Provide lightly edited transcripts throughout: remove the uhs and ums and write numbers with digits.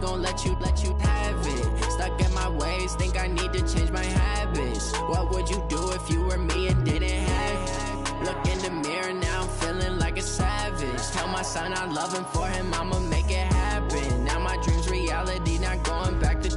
gon' let you have it. Stuck in my ways, think I need to change my habits. What would you do if you were me and didn't have it? Look in the mirror, now I'm feeling like a savage. Tell my son I love him, for him I'ma make it happen. Now my dream's reality, not going back to.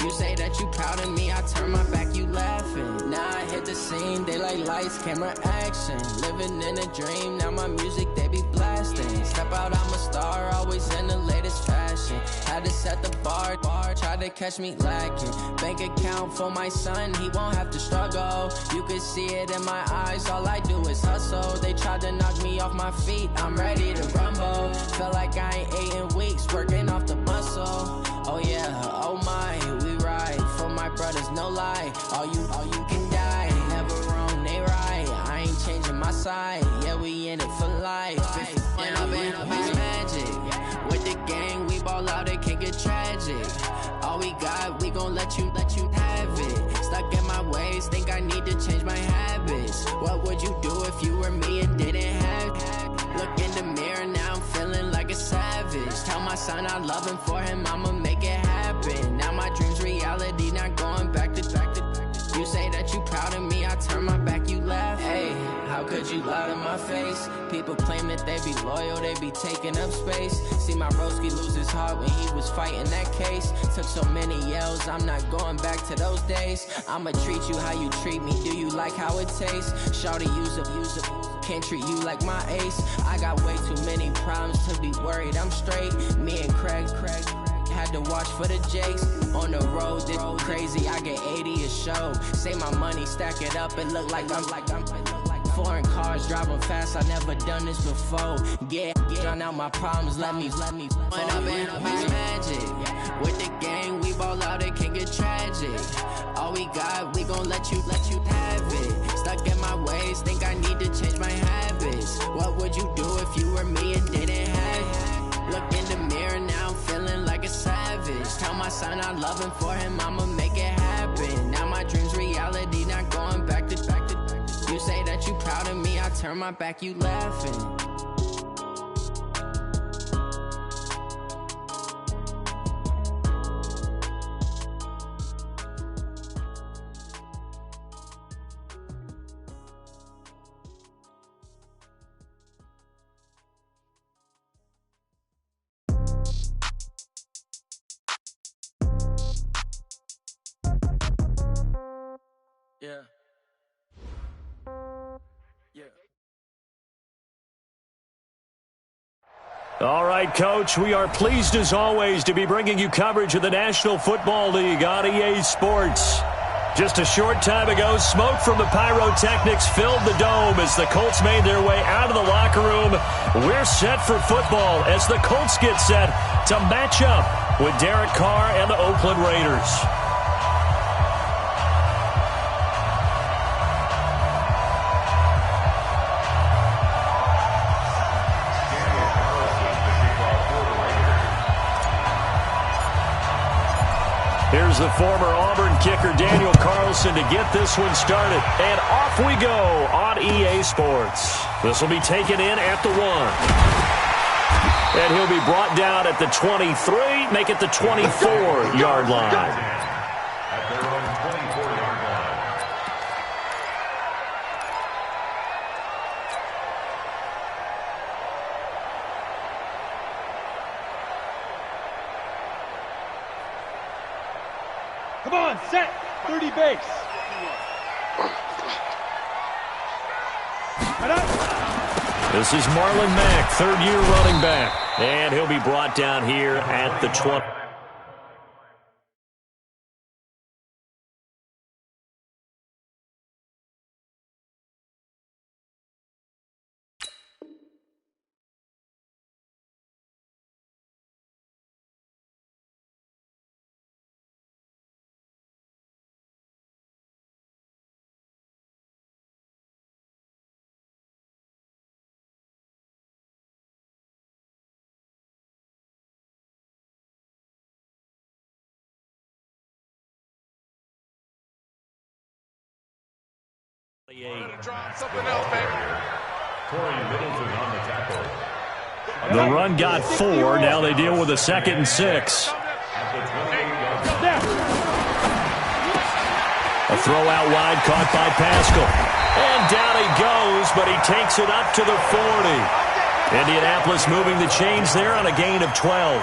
You say that you proud of me, I turn my back, you laughing. Now I hit the scene, they like lights, camera, action. Living in a dream, now my music, they be blasting. Step out, I'm a star, always in the latest fashion. Had to set the bar, try to catch me lacking. Bank account for my son, he won't have to struggle. You can see it in my eyes, all I do is hustle. They tried to knock me off my feet, I'm ready to rumble. Feel like I ain't ate in weeks, working off the muscle. Oh yeah, oh my, we ride for my brothers, no lie. All you can die, never wrong, they right. I ain't changing my side, yeah, we in it for life. It's magic. With the gang, we ball out, it can get tragic. All we got, we gon' let you have it. Stuck in my ways, think I need to change my habits. What would you do if you were me and didn't have it? Look in the mirror, now I'm feeling like a savage. Tell my son I love him, for him I'ma make it happen. Now my dream's reality, not going back to. You say that you proud of me, I turn my back, you laugh. Hey, how could you lie to my face? People claim that they be loyal, they be taking up space. See my broski lose his heart when he was fighting that case. Took so many yells, I'm not going back to those days. I'ma treat you how you treat me, do you like how it tastes? Shawty, use it, can't treat you like my ace. I got way too many problems to be worried, I'm straight. Me and Craig had to watch for the Jakes. On the road, this crazy, I get 80 a show. Say my money, stack it up, it look like I'm foreign cars, driving fast, I never done this before. Get drown out my problems, let me When up in it's magic. With the gang, we ball out, it can get tragic. All we got, we gon' let you have it. Stuck in my ways, think I need to change my habits. What would you do if you were me and didn't have it? Look in the mirror, now I'm feeling like a savage. Tell my son I love him, for him I'ma make it happen. Now my dream's reality, not going back to. You say that you proud of me, I turn my back, you laughing. Yeah. All right, Coach, we are pleased as always to be bringing you coverage of the National Football League on EA Sports. Just a short time ago, smoke from the pyrotechnics filled the dome as the Colts made their way out of the locker room. We're set for football as the Colts get set to match up with Derek Carr and the Oakland Raiders. Here's the former Auburn kicker Daniel Carlson to get this one started. And off we go on EA Sports. This will be taken in at the 1. And he'll be brought down at the 23, make it the 24-yard line. At their own 24-yard line. Come on, set, 30 base. This is Marlon Mack, third-year running back. And he'll be brought down here at the 20. Something else, baby. Corey Middleton on the tackle. The run got 4. Now they deal with a 2nd and 6. A throw out wide caught by Pascal. And down he goes, but he takes it up to the 40. Indianapolis moving the chains there on a gain of 12.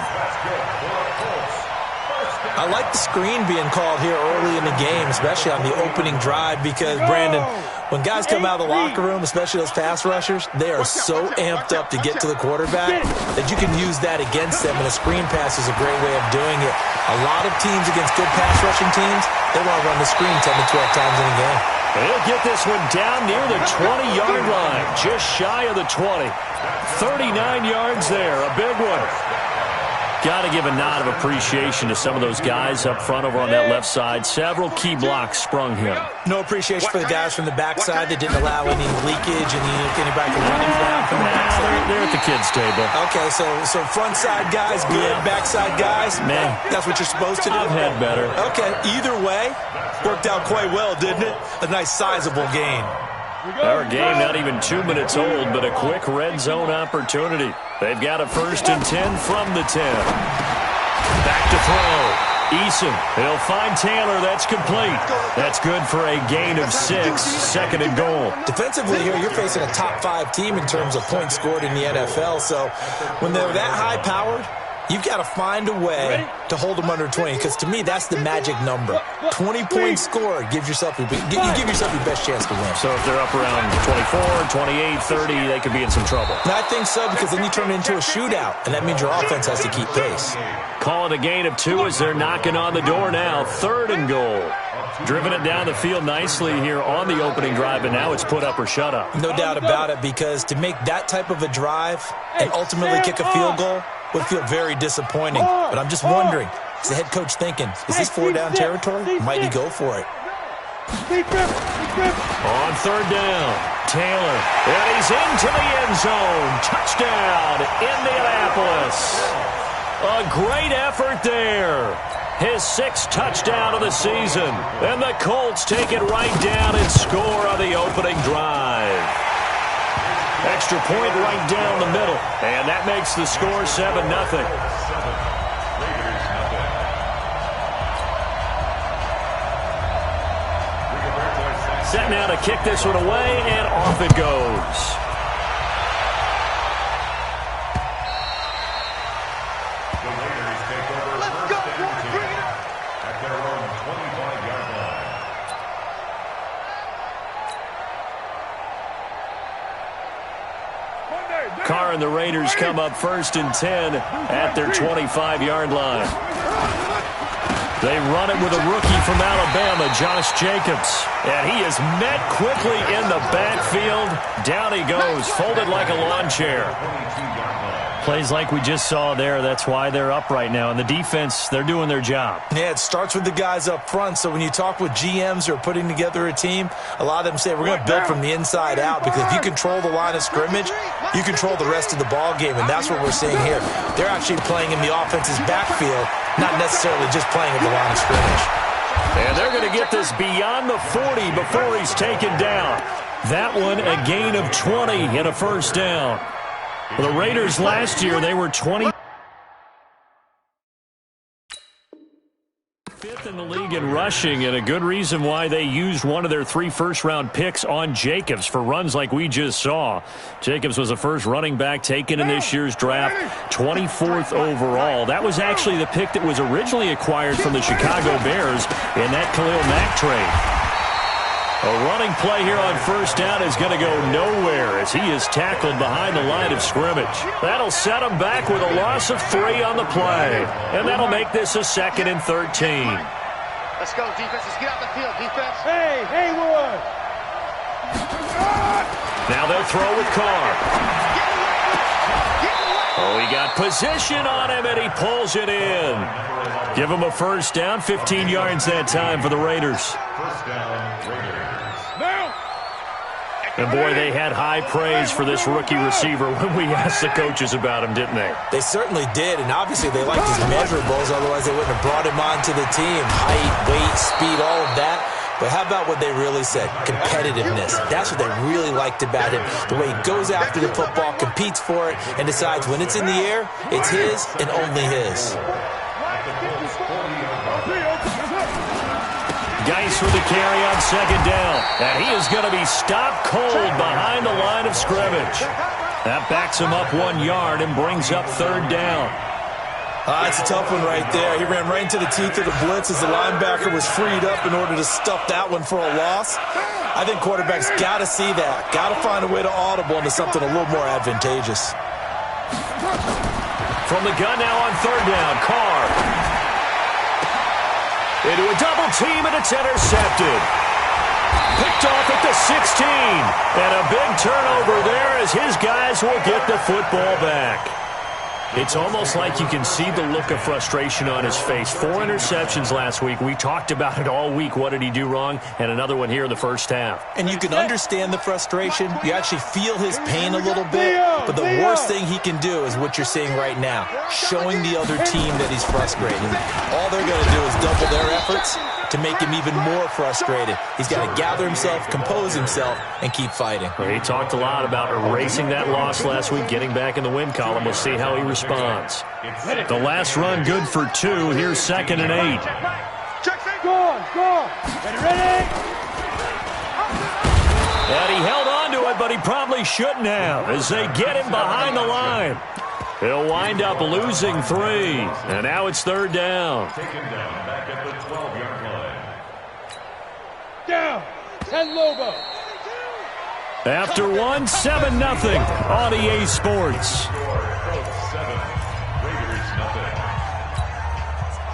I like the screen being called here early in the game, especially on the opening drive, because, Brandon, when guys come out of the locker room, especially those pass rushers, they are so amped up to get to the quarterback that you can use that against them, and a screen pass is a great way of doing it. A lot of teams against good pass rushing teams, they want to run the screen 10 to 12 times in a game. They'll get this one down near the 20-yard line, just shy of the 20. 39 yards there, a big one. Got to give a nod of appreciation to some of those guys up front over on that left side. Several key blocks sprung him. No appreciation for the guys from the backside that didn't allow any leakage and anybody from running down from the backside. They're at the kids' table. Okay, so front side guys good, backside guys, man, that's what you're supposed to do. I've had better. Okay, either way, worked out quite well, didn't it? A nice sizable gain. Our game not even 2 minutes old, but a quick red zone opportunity. They've got a 1st and 10 from the 10. Back to throw. Eason, he'll find Taylor. That's complete. That's good for a gain of 6, 2nd and goal. Defensively here, you're facing a top 5 team in terms of points scored in the NFL. So when they're that high-powered, you've got to find a way to hold them under 20, because to me, that's the magic number. 20 points scored gives yourself your best chance to win. So if they're up around 24, 28, 30, they could be in some trouble. And I think so, because then you turn it into a shootout, and that means your offense has to keep pace. Call it a gain of 2 as they're knocking on the door now. 3rd and goal. Driven it down the field nicely here on the opening drive, and now it's put up or shut up. No doubt about it, because to make that type of a drive and ultimately kick a field goal would feel very disappointing. But I'm just wondering, is the head coach thinking, is this 4-down territory? Might he go for it? On 3rd down, Taylor, and he's into the end zone. Touchdown, Indianapolis. A great effort there. His 6th touchdown of the season. And the Colts take it right down and score on the opening drive. Extra point right down the middle. And that makes the score 7-0. Set now to kick this one away, and off it goes. Carr and the Raiders come up 1st and 10 at their 25-yard line. They run it with a rookie from Alabama, Josh Jacobs. And he is met quickly in the backfield. Down he goes, folded like a lawn chair. Plays like we just saw there. That's why they're up right now. And the defense, they're doing their job. Yeah, it starts with the guys up front. So when you talk with GMs who are putting together a team, a lot of them say we're going to build from the inside out, because if you control the line of scrimmage, you control the rest of the ball game. And that's what we're seeing here. They're actually playing in the offense's backfield, not necessarily just playing at the line of scrimmage. And they're going to get this beyond the 40 before he's taken down. That one, a gain of 20 and a 1st down. The Raiders last year, they were 25th in the league in rushing, and a good reason why they used one of their 3 first-round picks on Jacobs for runs like we just saw. Jacobs was the first running back taken in this year's draft, 24th overall. That was actually the pick that was originally acquired from the Chicago Bears in that Khalil Mack trade. A running play here on 1st down is going to go nowhere as he is tackled behind the line of scrimmage. That'll set him back with a loss of 3 on the play. And that'll make this a 2nd and 13. Let's go, defense. Let's get out the field, defense. Hey, Haywood! Now they'll throw with Carr. Oh, he got position on him, and he pulls it in. Give him a 1st down, 15 yards that time for the Raiders. 1st down, Raiders. And, boy, they had high praise for this rookie receiver when we asked the coaches about him, didn't they? They certainly did, and obviously they liked his measurables. Otherwise, they wouldn't have brought him onto the team. Height, weight, speed, all of that. But how about what they really said? Competitiveness. That's what they really liked about him. The way he goes after the football, competes for it, and decides when it's in the air, it's his and only his. Geis with the carry on second down. And he is going to be stopped cold behind the line of scrimmage. That backs him up 1 yard and brings up third down. It's a tough one right there. He ran right into the teeth of the blitz as the linebacker was freed up in order to stuff that one for a loss. I think quarterbacks got to see that. Got to find a way to audible into something a little more advantageous. From the gun now on third down, Carr. Into a double team, and it's intercepted. Picked off at the 16. And a big turnover there as his guys will get the football back. It's almost like you can see the look of frustration on his face. 4 interceptions last week. We talked about it all week. What did he do wrong? And another one here in the first half. And you can understand the frustration. You actually feel his pain a little bit. But the worst thing he can do is what you're seeing right now, showing the other team that he's frustrated. All they're going to do is double their efforts to make him even more frustrated. He's got to gather himself, compose himself, and keep fighting. Well, he talked a lot about erasing that loss last week, getting back in the win column. We'll see how he responds. The last run good for 2. Here's 2nd and 8. Go. Ready. And he held on to it, but he probably shouldn't have as they get him behind the line. He'll wind up losing 3. And now it's third down. Taken down back at the 12-yard line. Down. 10 Lobo. After 1, 7-0 on EA Sports. Colts 7, Raiders nothing.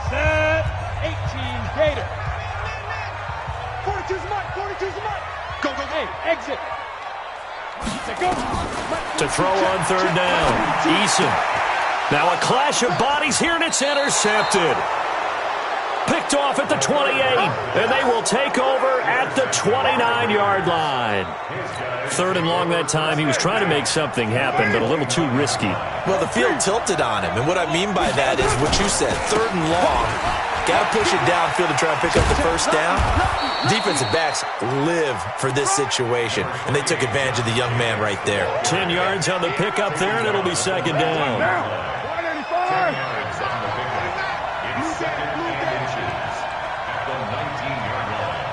Set. 18 Gator. 42's Mike. 42's Mike. Go. Hey, exit. Go. To throw on third down. Eason. Now a clash of bodies here, and it's intercepted. Picked off at the 28, and they will take over at the 29-yard line. 3rd and long that time. He was trying to make something happen, but a little too risky. Well, the field tilted on him, and what I mean by that is what you said, 3rd and long. Got to push it downfield to try and pick up the first down. Defensive backs live for this situation, and they took advantage of the young man right there. 10 yards on the pickup there, and it'll be second down. 10 yards on the pickup. It's 2nd and inches at the 19-yard line.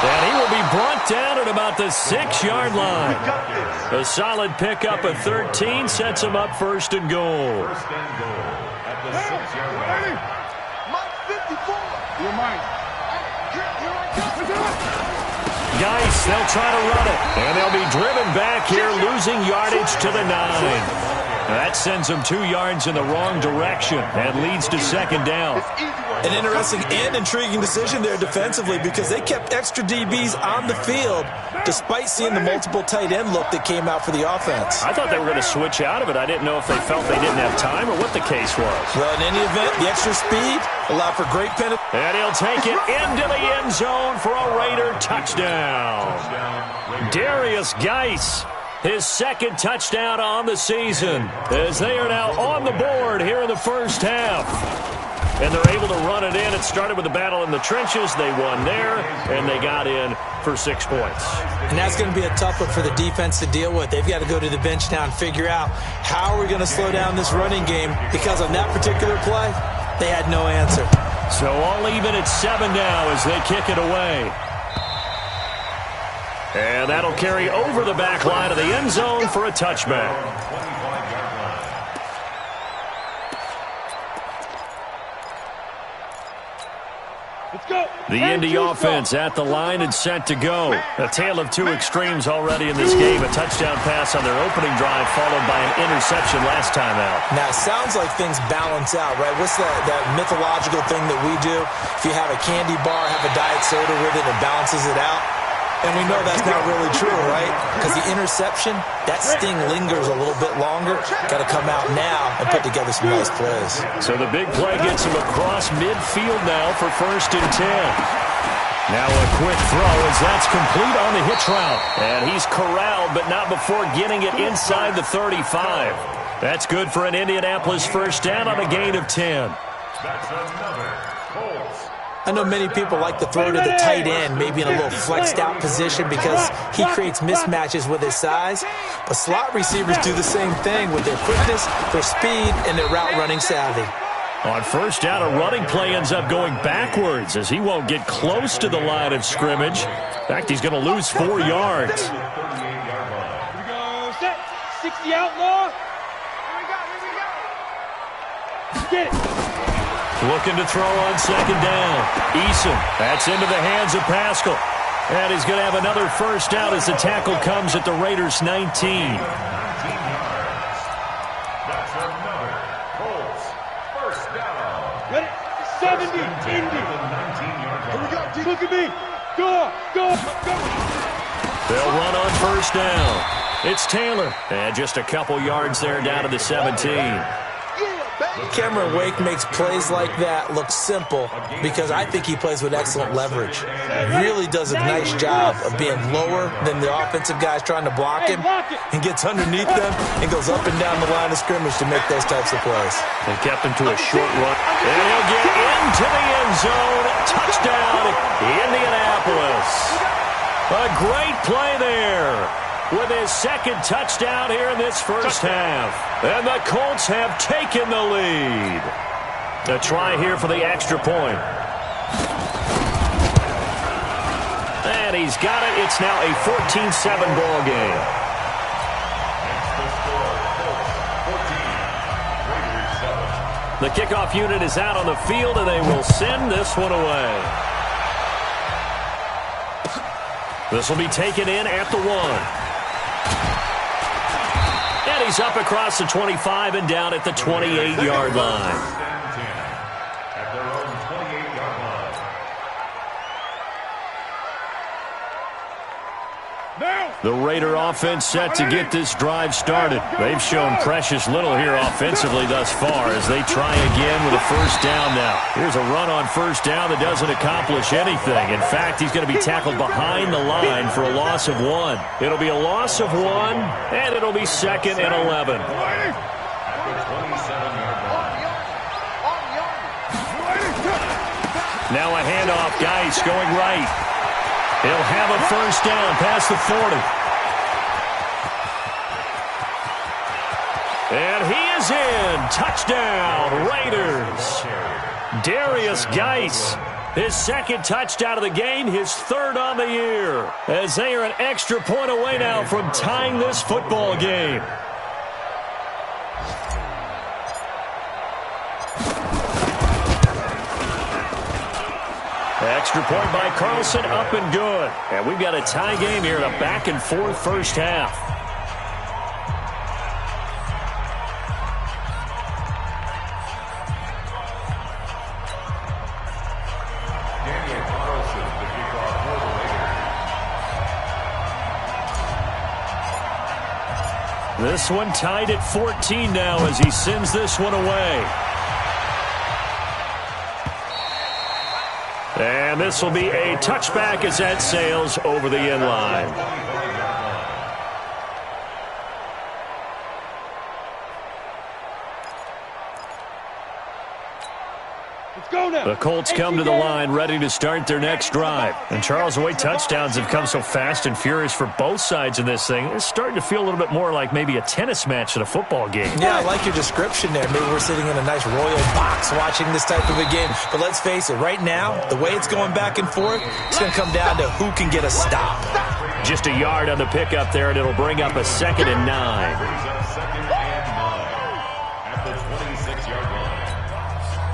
And he will be brought down at about the 6-yard line. A solid pickup of 13 sets him up 1st and goal. 1st and goal at the 6-yard line. Mike 54. You're mine. Geis, they'll try to run it. And they'll be driven back here, losing yardage to the 9. That sends them 2 yards in the wrong direction and leads to second down. An interesting and intriguing decision there defensively because they kept extra DBs on the field despite seeing the multiple tight end look that came out for the offense. I thought they were going to switch out of it. I didn't know if they felt they didn't have time or what the case was. Well, in any event, the extra speed allowed for great penalty. And he'll take it into the end zone for a Raider touchdown. Darius Geis, his 2nd touchdown on the season, as they are now on the board here in the first half. And they're able to run it in. It started with a battle in the trenches. They won there, and they got in for 6 points. And that's going to be a tough one for the defense to deal with. They've got to go to the bench now and figure out how are we going to slow down this running game, because on that particular play, they had no answer. So all even at 7 now as they kick it away. And that'll carry over the back line of the end zone for a touchback. The Indy offense at the line and set to go. A tale of 2 extremes already in this game. A touchdown pass on their opening drive followed by an interception last time out. Now, it sounds like things balance out, right? What's that mythological thing that we do? If you have a candy bar, have a diet soda with it, it balances it out. And we know that's not really true, right? Because the interception, that sting lingers a little bit longer. Got to come out now and put together some nice plays. So the big play gets him across midfield now for 1st and 10. Now a quick throw as that's complete on the hitch route. And he's corralled, but not before getting it inside the 35. That's good for an Indianapolis first down on a gain of 10. That's another Colts. I know many people like to throw to the tight end, maybe in a little flexed out position because he creates mismatches with his size. But slot receivers do the same thing with their quickness, their speed, and their route running savvy. On first down, a running play ends up going backwards as he won't get close to the line of scrimmage. In fact, he's going to lose 4 yards. Here we go, set. 60 outlaw. Get it. Looking to throw on second down. Eason, that's into the hands of Pascal. And he's going to have another first down as the tackle comes at the Raiders' 19. 19 yards. That's another Colts first down. Ready? 70, Indy. Look at me. Go. They'll run on first down. It's Taylor. And just a couple yards there down to the 17. Cameron Wake makes plays like that look simple because I think he plays with excellent leverage. Really does a nice job of being lower than the offensive guys trying to block him and gets underneath them and goes up and down the line of scrimmage to make those types of plays. They kept him to a short run. And he'll get into the end zone. Touchdown, Indianapolis. A great play there with his second touchdown here in this first half. And the Colts have taken the lead. A try here for the extra point. And he's got it. It's now a 14-7 ball game. The kickoff unit is out on the field, and they will send this one away. This will be taken in at the 1. And he's up across the 25 and down at the 28-yard line. At their own 28-yard line. The Raider offense set to get this drive started. They've shown precious little here offensively thus far as they try again with a first down now. Here's a run on first down that doesn't accomplish anything. In fact, he's going to be tackled behind the line for a loss of 1. It'll be a loss of 1, and it'll be second and 11. At the 27-yard line. Now a handoff. Geis going right. He'll have a first down past the 40. And he is in. Touchdown, Raiders. Darius Geis, his second touchdown of the game, his third on the year. As they are an extra point away now from tying this football game. Extra point by Carlson, up and good. And we've got a tie game here in a back-and-forth first half. Daniel Carlson, the kickoff for the Raiders. This one tied at 14 now as he sends this one away. And this will be a touchback as that sails over the end line. The Colts come to the line ready to start their next drive. And Charles, the way touchdowns have come so fast and furious for both sides in this thing, it's starting to feel a little bit more like maybe a tennis match than a football game. Yeah, I like your description there. Maybe we're sitting in a nice royal box watching this type of a game. But let's face it, right now, the way it's going back and forth, it's going to come down to who can get a stop. Just a yard on the pickup there, and it'll bring up a 2nd and 9. Brings up 2nd and 9 at the 26-yard line.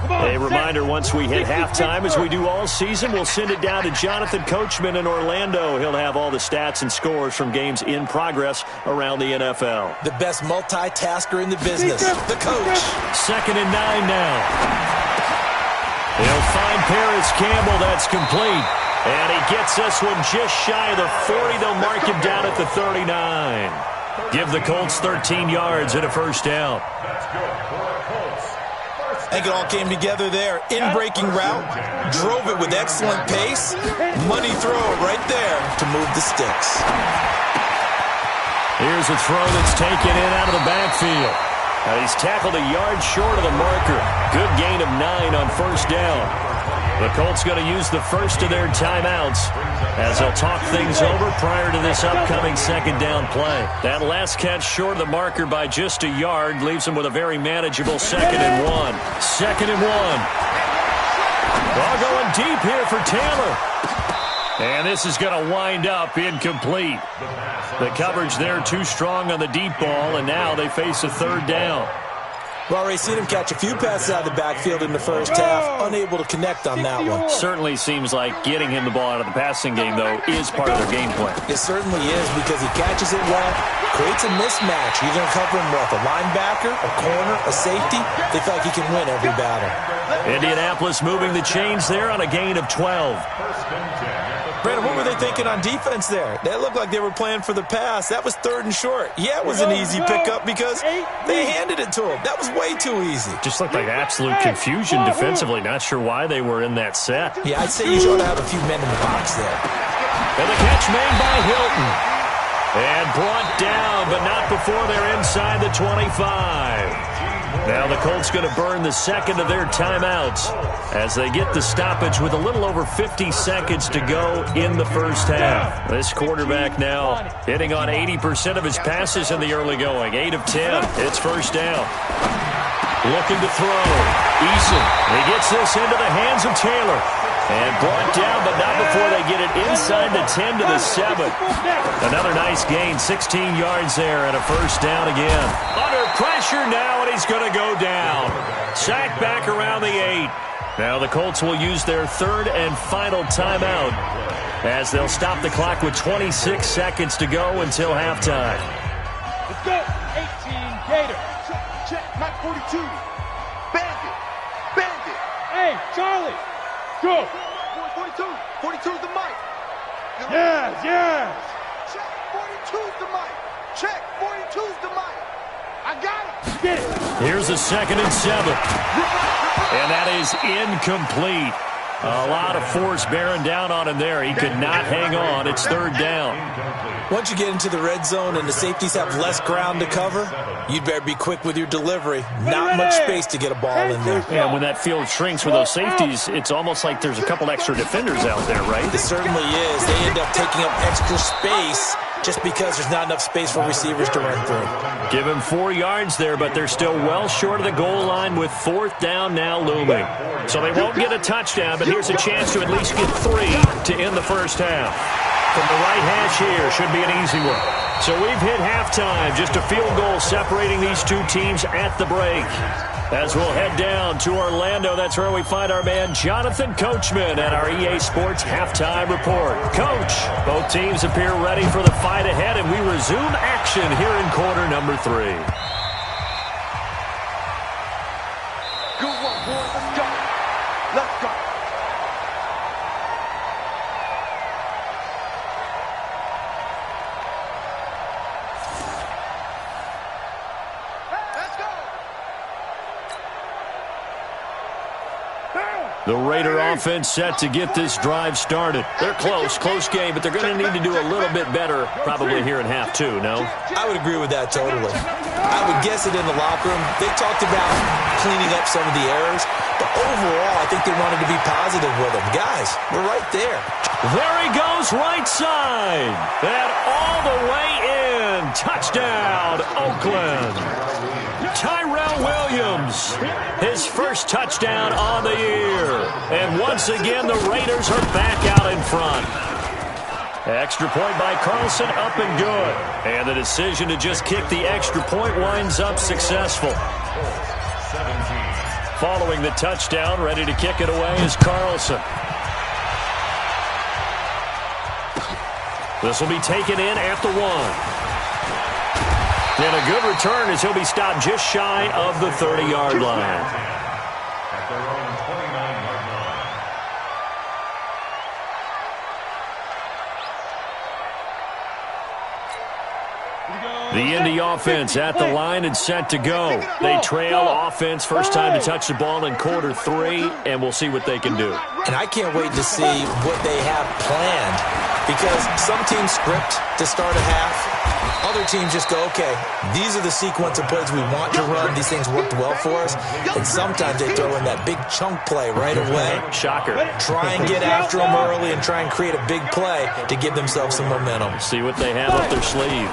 A reminder, once we hit halftime, as we do all season, we'll send it down to Jonathan Coachman in Orlando. He'll have all the stats and scores from games in progress around the NFL. The best multitasker in the business, the coach. 2nd and 9 now. He'll find Paris Campbell. That's complete. And he gets this one just shy of the 40. They'll mark him down at the 39. Give the Colts 13 yards and a first down. That's good for the Colts. I think it all came together there. In-breaking route, drove it with excellent pace. Money throw right there to move the sticks. Here's a throw that's taken in out of the backfield. He's tackled a yard short of the marker. Good gain of 9 on first down. The Colts going to use the first of their timeouts as they'll talk things over prior to this upcoming second down play. That last catch short of the marker by just a yard leaves them with a very manageable 2nd and 1. 2nd and 1. Ball going deep here for Taylor. And this is going to wind up incomplete. The coverage there too strong on the deep ball, and now they face a 3rd down. Well, Ray, seen him catch a few passes out of the backfield in the first half, unable to connect on that one. Certainly seems like getting him the ball out of the passing game, though, is part of their game plan. It certainly is because he catches it well, creates a mismatch. You're going to cover him with a linebacker, a corner, a safety. They feel like he can win every battle. Indianapolis moving the chains there on a gain of 12. Brandon, what were they thinking on defense there? That looked like they were playing for the pass. That was 3rd and short. Yeah, it was an easy pickup because they handed it to him. That was way too easy. Just looked like absolute confusion defensively. Not sure why they were in that set. Yeah, I'd say you should have a few men in the box there. And the catch made by Hilton. And brought down, but not before they're inside the 25. Now the Colts going to burn the 2nd of their timeouts as they get the stoppage with a little over 50 seconds to go in the first half. This quarterback now hitting on 80% of his passes in the early going. 8 of 10. It's first down. Looking to throw. Eason. He gets this into the hands of Taylor. And brought down, but not before they get it inside the 10 to the 7. Another nice gain, 16 yards there, and a first down again. Under pressure now, and he's going to go down. Sacked back around the 8. Now the Colts will use their 3rd and final timeout as they'll stop the clock with 26 seconds to go until halftime. Let's go. 18, Gator. Check, Mike 42. Bandit. Bandit. Hey, Charlie. Go. 42. 42's the mic. Yes, yes. Check, 42's the mic. Check, 42's the mic. I got it. Get it. Here's a 2nd and 7. And that is incomplete. A lot of force bearing down on him there. He could not hang on. It's 3rd down. Once you get into the red zone and the safeties have less ground to cover, you'd better be quick with your delivery. Not much space to get a ball in there. Yeah, when that field shrinks with those safeties, it's almost like there's a couple extra defenders out there, right? It certainly is. They end up taking up extra space just because there's not enough space for receivers to run through. Give him 4 yards there, but they're still well short of the goal line with 4th down now looming. So they won't get a touchdown, but here's a chance to at least get 3 to end the first half. From the right hash here, should be an easy one. So we've hit halftime, just a field goal separating these two teams at the break. As we'll head down to Orlando, that's where we find our man Jonathan Coachman at our EA Sports Halftime Report. Coach, both teams appear ready for the fight ahead, and we resume action here in quarter number 3. Good one, boys. Let's go. Let's go. The Raider offense set to get this drive started. They're close game, but they're going to need to do a little bit better probably here in half 2, no? I would agree with that totally. I would guess it in the locker room. They talked about cleaning up some of the errors, but overall, I think they wanted to be positive with them. Guys, we're right there. There he goes, right side. And all the way in. Touchdown, Oakland. Tyrell Williams, his first touchdown on the year. And once again, the Raiders are back out in front. Extra point by Carlson, up and good. And the decision to just kick the extra point winds up successful. Following the touchdown, ready to kick it away is Carlson. This will be taken in at the 1. And a good return as he'll be stopped just shy of the 30-yard line. At their own 29-yard line. The Indy offense at the line and set to go. They trail offense first time to touch the ball in quarter 3, and we'll see what they can do. And I can't wait to see what they have planned, because some teams script to start a half, Other teams just go, okay, these are the sequence of plays we want to run. These things worked well for us. And sometimes they throw in that big chunk play right away. Shocker. Try and get after them early and try and create a big play to give themselves some momentum. See what they have up their sleeve.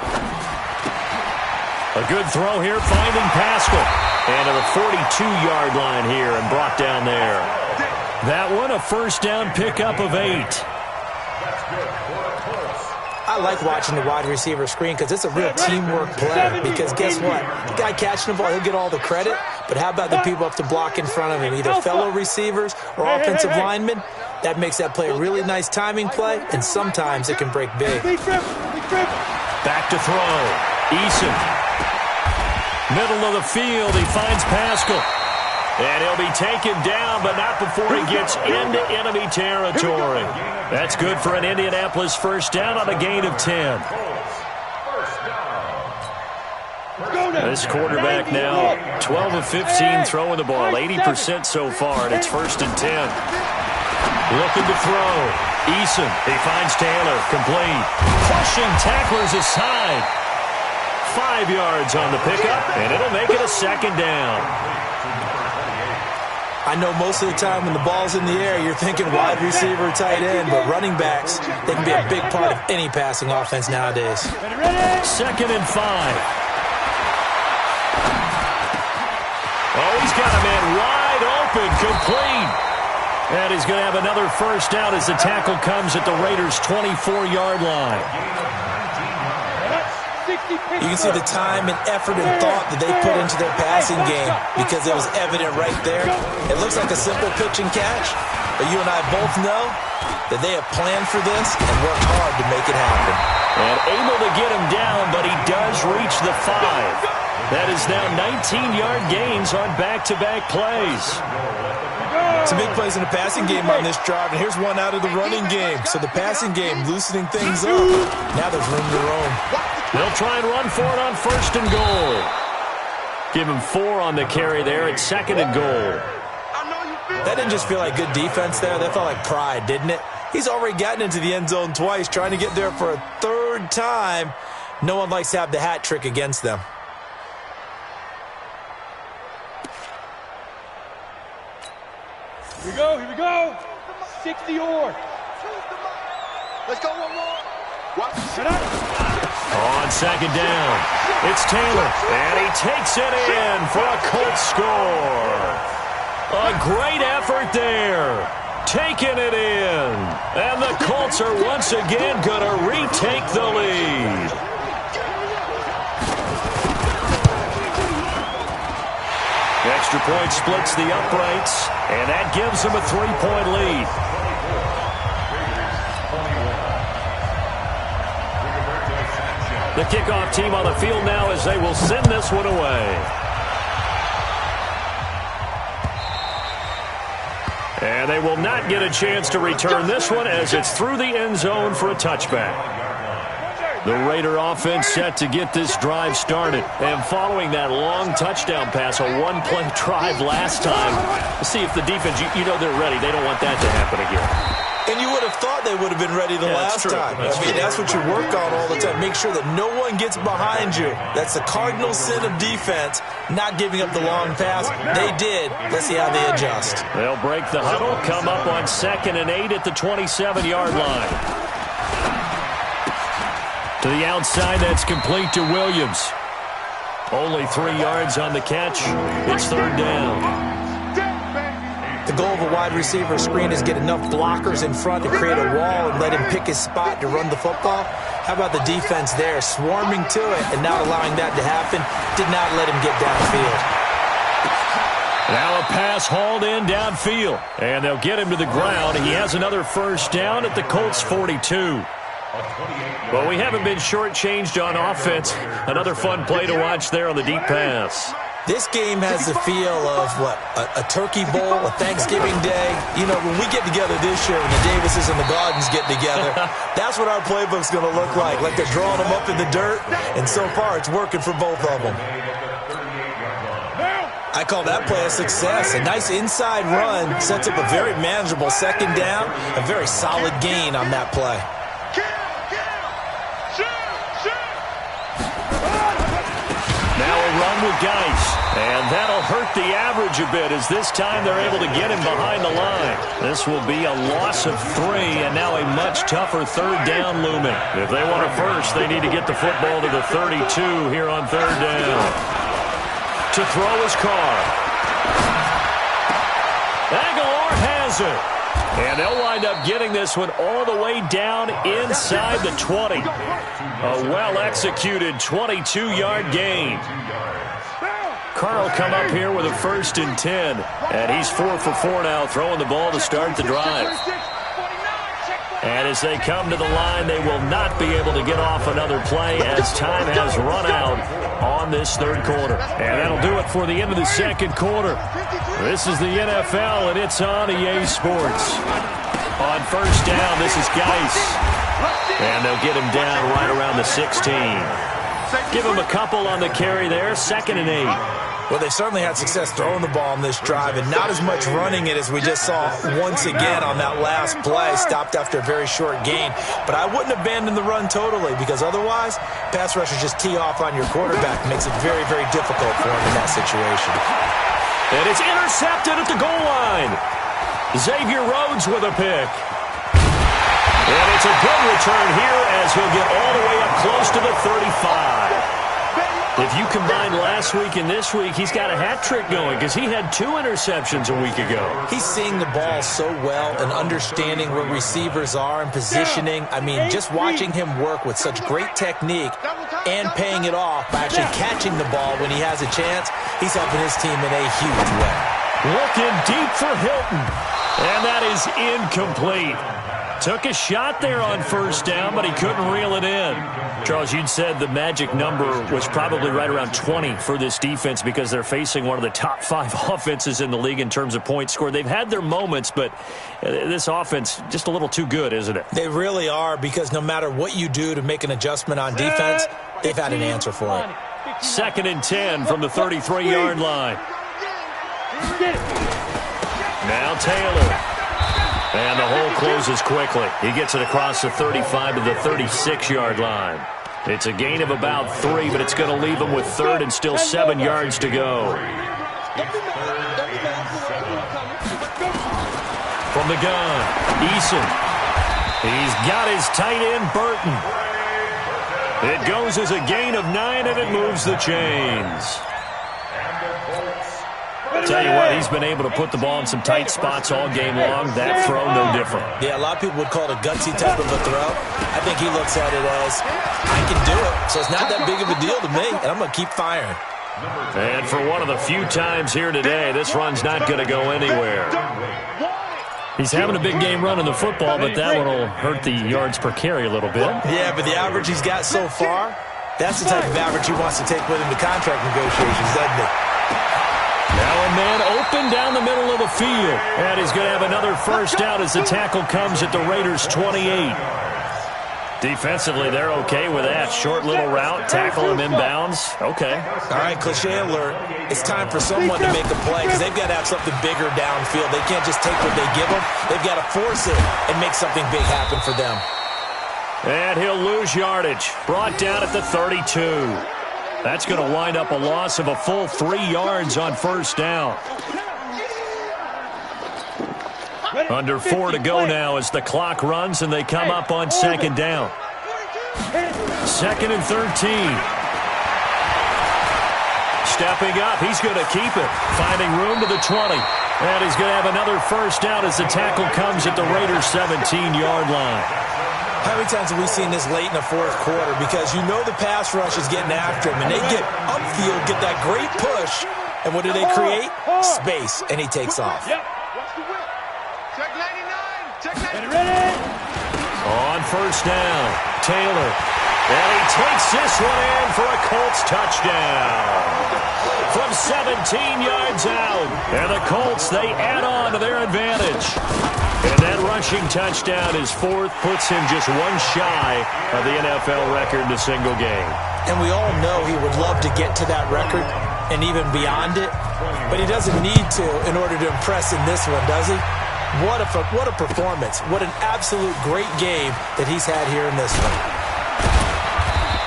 A good throw here, finding Pascal. And to the 42-yard line here and brought down there. That one, a first down pickup of 8. I like watching the wide receiver screen because it's a real teamwork play. Because guess what? The guy catching the ball, he'll get all the credit. But how about the people up to block in front of him, either fellow receivers or offensive linemen? That makes that play a really nice timing play, and sometimes it can break big. Back to throw. Eason. Middle of the field, he finds Pascal. And he'll be taken down, but not before he gets into enemy territory. That's good for an Indianapolis first down on a gain of 10. This quarterback now, 12 of 15 throwing the ball, 80% so far, and it's 1st and 10. Looking to throw. Eason, he finds Taylor, complete. Crushing tacklers aside. 5 yards on the pickup, and it'll make it a 2nd down. I know most of the time when the ball's in the air, you're thinking wide receiver, tight end, but running backs, they can be a big part of any passing offense nowadays. 2nd and 5. Oh, he's got a man wide open, complete. And he's going to have another first down as the tackle comes at the Raiders' 24-yard line. You can see the time and effort and thought that they put into their passing game because it was evident right there. It looks like a simple pitch and catch, but you and I both know that they have planned for this and worked hard to make it happen. And able to get him down, but he does reach the 5. That is now 19-yard gains on back-to-back plays. Some big plays in the passing game on this drive, and here's one out of the running game. So the passing game loosening things up. Now there's room to roam. They'll try and run for it on 1st and goal. Give him 4 on the carry there at 2nd and goal. That didn't just feel like good defense there. That felt like pride, didn't it? He's already gotten into the end zone twice, trying to get there for a 3rd time. No one likes to have the hat trick against them. Here we go. 60 or. Let's go one more. On 2nd down, it's Taylor, and he takes it in for a Colts score. A great effort there, taking it in. And the Colts are once again going to retake the lead. Extra point splits the uprights, and that gives them a 3-point lead. The kickoff team on the field now as they will send this one away. And they will not get a chance to return this one as it's through the end zone for a touchback. The Raider offense set to get this drive started. And following that long touchdown pass, a one-play drive last time, see if the defense, you know they're ready. They don't want that to happen again. And you would have thought they would have been ready the last time. That's what you work on all the time. Make sure that no one gets behind you. That's the cardinal sin of defense, not giving up the long pass. They did. Let's see how they adjust. They'll break the huddle, come up on 2nd and 8 at the 27-yard line. To the outside, that's complete to Williams. Only 3 yards on the catch. It's 3rd down. The goal of a wide receiver screen is get enough blockers in front to create a wall and let him pick his spot to run the football. How about the defense there, swarming to it and not allowing that to happen? Did not let him get downfield. Now a pass hauled in downfield, and they'll get him to the ground. He has another first down at the Colts 42. Well, we haven't been shortchanged on offense. Another fun play to watch there on the deep pass. This game has the feel of, a turkey bowl, a Thanksgiving day. You know, when we get together this year, when the Davises and the Gardens get together, that's what our playbook's going to look like they're drawing them up in the dirt, and so far it's working for both of them. I call that play a success. A nice inside run sets up a very manageable 2nd down, a very solid gain on that play. Geis. And that'll hurt the average a bit as this time they're able to get him behind the line. This will be a loss of 3 and now a much tougher third down looming. If they want a first, they need to get the football to the 32 here on third down. To throw is Carr. Aguilar has it. And they'll wind up getting this one all the way down inside the 20. A well-executed 22-yard gain. Carr will come up here with a 1st and 10. And he's 4 for 4 now, throwing the ball to start the drive. And as they come to the line, they will not be able to get off another play as time has run out on this third quarter. And that'll do it for the end of the second quarter. This is the NFL, and it's on EA Sports. On first down, this is Geis. And they'll get him down right around the 16. Give him a couple on the carry there, 2nd and 8. Well, they certainly had success throwing the ball on this drive and not as much running it as we just saw once again on that last play. Stopped after a very short gain. But I wouldn't abandon the run totally because otherwise, pass rushers just tee off on your quarterback. Makes it very, very difficult for him in that situation. And it's intercepted at the goal line. Xavier Rhodes with a pick. And it's a good return here as he'll get all the way up close to the 35. If you combine last week and this week, he's got a hat trick going because he had 2 interceptions a week ago. He's seeing the ball so well and understanding where receivers are and positioning. I mean, just watching him work with such great technique and paying it off by actually catching the ball when he has a chance, he's helping his team in a huge way. Looking deep for Hilton, and that is incomplete. Took a shot there on first down, but he couldn't reel it in. Charles, you'd said the magic number was probably right around 20 for this defense because they're facing one of the top 5 offenses in the league in terms of points scored. They've had their moments, but this offense just a little too good, isn't it? They really are because no matter what you do to make an adjustment on defense, they've had an answer for it. 2nd and 10 from the 33-yard line. Now Taylor. And the hole closes quickly. He gets it across the 35 to the 36-yard line. It's a gain of about 3, but it's going to leave him with 3rd and still 7 yards to go. From the gun, Eason. He's got his tight end, Burton. It goes as a gain of 9, and it moves the chains. Tell you what, he's been able to put the ball in some tight spots all game long. That throw, no different. Yeah, a lot of people would call it a gutsy type of a throw. I think he looks at it as, I can do it, so it's not that big of a deal to me, and I'm going to keep firing. And for one of the few times here today, this run's not going to go anywhere. He's having a big game running the football, but that one will hurt the yards per carry a little bit. Yeah, but the average he's got so far, that's the type of average he wants to take with him to contract negotiations, doesn't he? Now a man open down the middle of the field. And he's going to have another first down as the tackle comes at the Raiders' 28. Defensively, they're okay with that. Short little route, tackle him inbounds. Okay. All right, cliche alert. It's time for someone to make a play because they've got to have something bigger downfield. They can't just take what they give them. They've got to force it and make something big happen for them. And he'll lose yardage. Brought down at the 32. That's going to wind up a loss of a full 3 yards on first down. Under 4 to go now as the clock runs and they come up on 2nd down. 2nd and 13. Stepping up, he's going to keep it. Finding room to the 20. And he's going to have another first down as the tackle comes at the Raiders' 17-yard line. How many times have we seen this late in the fourth quarter? Because you know the pass rush is getting after him, and they get upfield, get that great push, and what do they create? Space, and he takes off. Yep. Watch the whip. Check 99. Check 99. On first down, Taylor. And he takes this one in for a Colts touchdown. From 17 yards out. And the Colts, they add on to their advantage. And that rushing touchdown is 4th, puts him just 1 shy of the NFL record in a single game. And we all know he would love to get to that record and even beyond it, but he doesn't need to in order to impress in this one, does he? What a performance. What an absolute great game that he's had here in this one.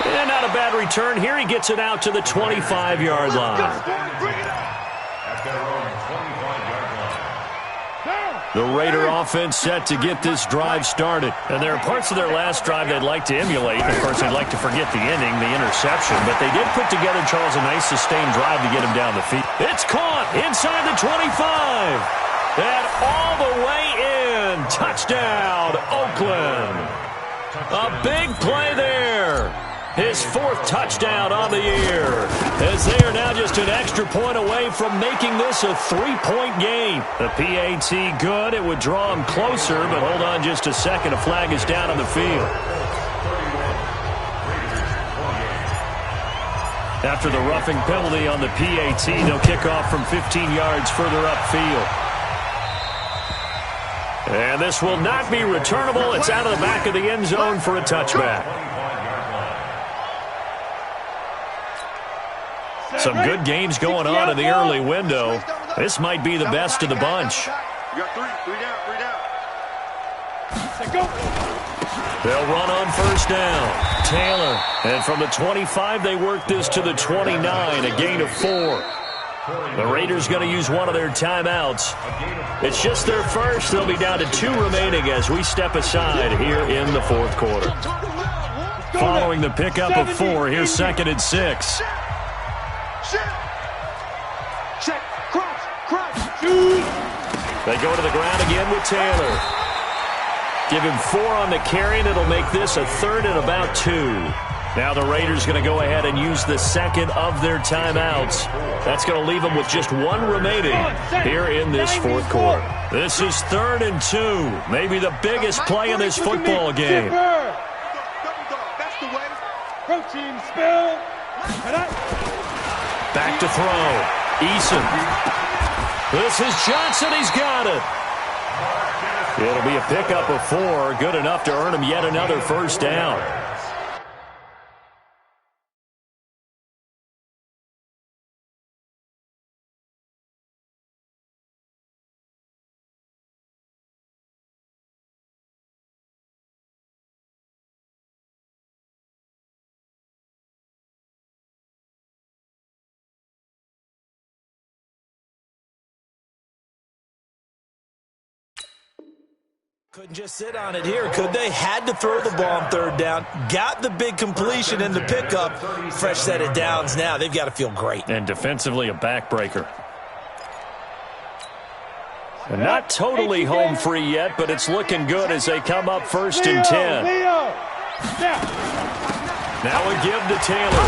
And not a bad return here. He gets it out to the 25-yard line. At their own 25-yard line. The Raider offense set to get this drive started. And there are parts of their last drive they'd like to emulate. Of course, they'd like to forget the inning, the interception. But they did put together, Charles, a nice sustained drive to get him down the field. It's caught inside the 25. And all the way in. Touchdown, Oakland. A big play there. His 4th touchdown on the year, as they are now just an extra point away from making this a 3-point game. The PAT good. It would draw him closer, but hold on just a second. A flag is down on the field. After the roughing penalty on the PAT, they'll kick off from 15 yards further upfield. And this will not be returnable. It's out of the back of the end zone for a touchback. Some good games going on in the early window. This might be the best of the bunch. You got 3 down. They'll run on first down. Taylor. And from the 25, they work this to the 29, a gain of 4. The Raiders going to use one of their timeouts. It's just their first. They'll be down to 2 remaining as we step aside here in the 4th quarter. Following the pickup of 4, here's 2nd and 6. Check, cross. They go to the ground again with Taylor. Give him 4 on the carry, and it'll make this a 3rd and about 2. Now the Raiders going to go ahead and use the 2nd of their timeouts. That's going to leave them with just 1 remaining here in this 4th quarter. This is 3rd and 2. Maybe the biggest play in this football game. That's the way. Protein spill. Back to throw. Eason. This is Johnson. He's got it. It'll be a pickup of 4. Good enough to earn him yet another first down. Couldn't just sit on it here, could they? Had to throw the ball on 3rd down. Got the big completion in the pickup. Fresh set of downs now. They've got to feel great. And defensively, a backbreaker. And not totally home free yet, but it's looking good as they come up 1st and 10. Now a give to Taylor.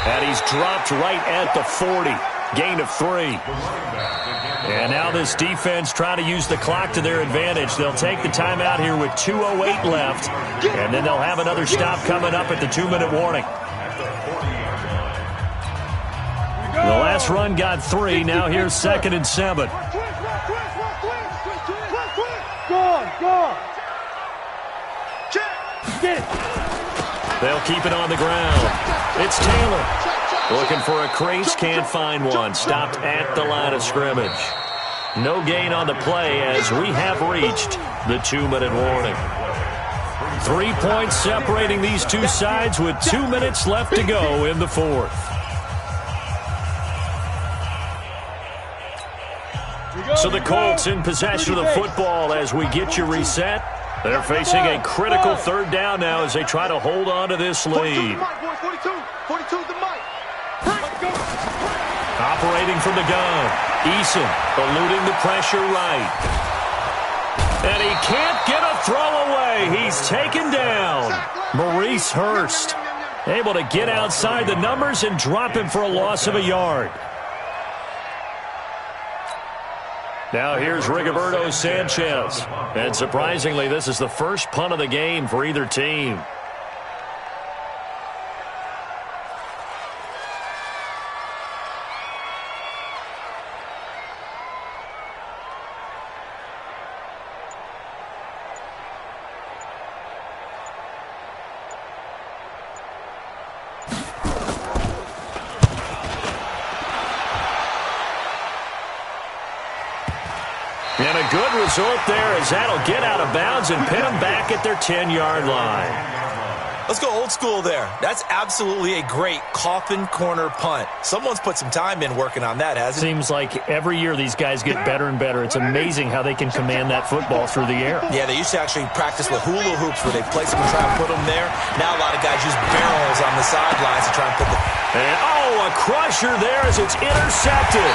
And he's dropped right at the 40. Gain of 3. And now this defense trying to use the clock to their advantage. They'll take the timeout here with 2:08 left. And then they'll have another stop coming up at the 2-minute warning. The last run got 3. Now here's 2nd and 7. Go. They'll keep it on the ground. It's Taylor. Looking for a crease, can't find one. Stopped at the line of scrimmage. No gain on the play as we have reached the 2-minute warning. 3 points separating these two sides with 2 minutes left to go in the 4th. So the Colts in possession of the football as we get you reset. They're facing a critical 3rd down now as they try to hold on to this lead. 42's the mic. Operating from the gun. Eason eluding the pressure right. And he can't get a throw away. He's taken down. Maurice Hurst able to get outside the numbers and drop him for a loss of a yard. Now here's Rigoberto Sanchez. And surprisingly, this is the first punt of the game for either team. And a good result there as that'll get out of bounds and pin them back at their 10-yard line. Let's go old school there. That's absolutely a great coffin corner punt. Someone's put some time in working on that, hasn't it? Seems like every year these guys get better and better. It's amazing how they can command that football through the air. Yeah, they used to actually practice with hula hoops where they place them and try and put them there. Now a lot of guys use barrels on the sidelines to try and put the... And, a crusher there as it's intercepted.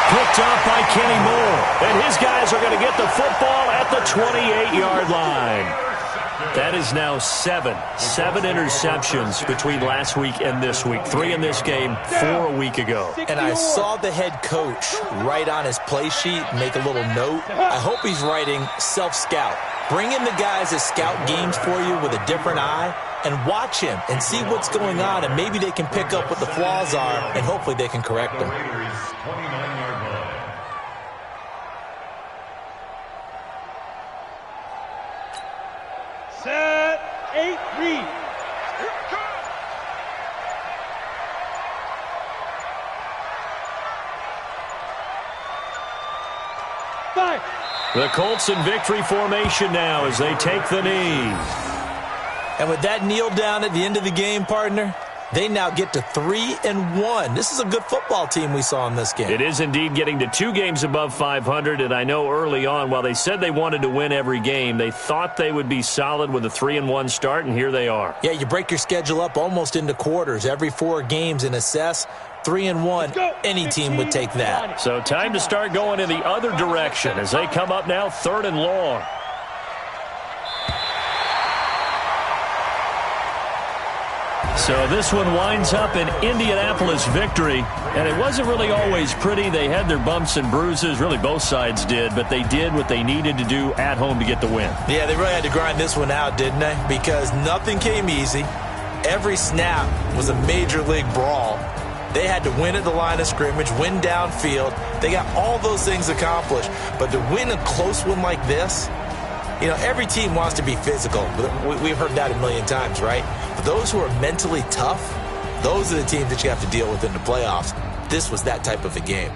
Picked up by Kenny Moore. And his guys are going to get the football at the 28-yard line. That is now seven interceptions between last week and this week. 3 in this game, 4 a week ago. And I saw the head coach write on his play sheet, make a little note. I hope he's writing self-scout. Bring in the guys that scout games for you with a different eye and watch him and see what's going on, and maybe they can pick up what the flaws are, and hopefully they can correct them. Set, 8, read. Five. The Colts in victory formation now as they take the knee. And with that kneel down at the end of the game, partner, they now get to 3-1. This is a good football team we saw in this game. It is indeed getting to 2 games above 500, and I know early on, while they said they wanted to win every game, they thought they would be solid with a 3-1 start, and here they are. Yeah, you break your schedule up almost into quarters, every 4 games, and assess 3-1. Any team would take that. So time to start going in the other direction as they come up now 3rd and long. So this one winds up an Indianapolis victory, and it wasn't really always pretty. They had their bumps and bruises, really both sides did, but they did what they needed to do at home to get the win. Yeah, they really had to grind this one out, didn't they? Because nothing came easy. Every snap was a major league brawl. They had to win at the line of scrimmage, win downfield. They got all those things accomplished, but to win a close one like this, you know, every team wants to be physical. We've heard that a million times, right? But those who are mentally tough, those are the teams that you have to deal with in the playoffs. This was that type of a game.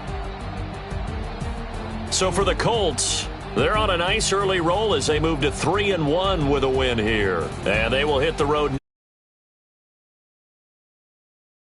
So for the Colts, they're on a nice early roll as they move to 3-1 with a win here. And they will hit the road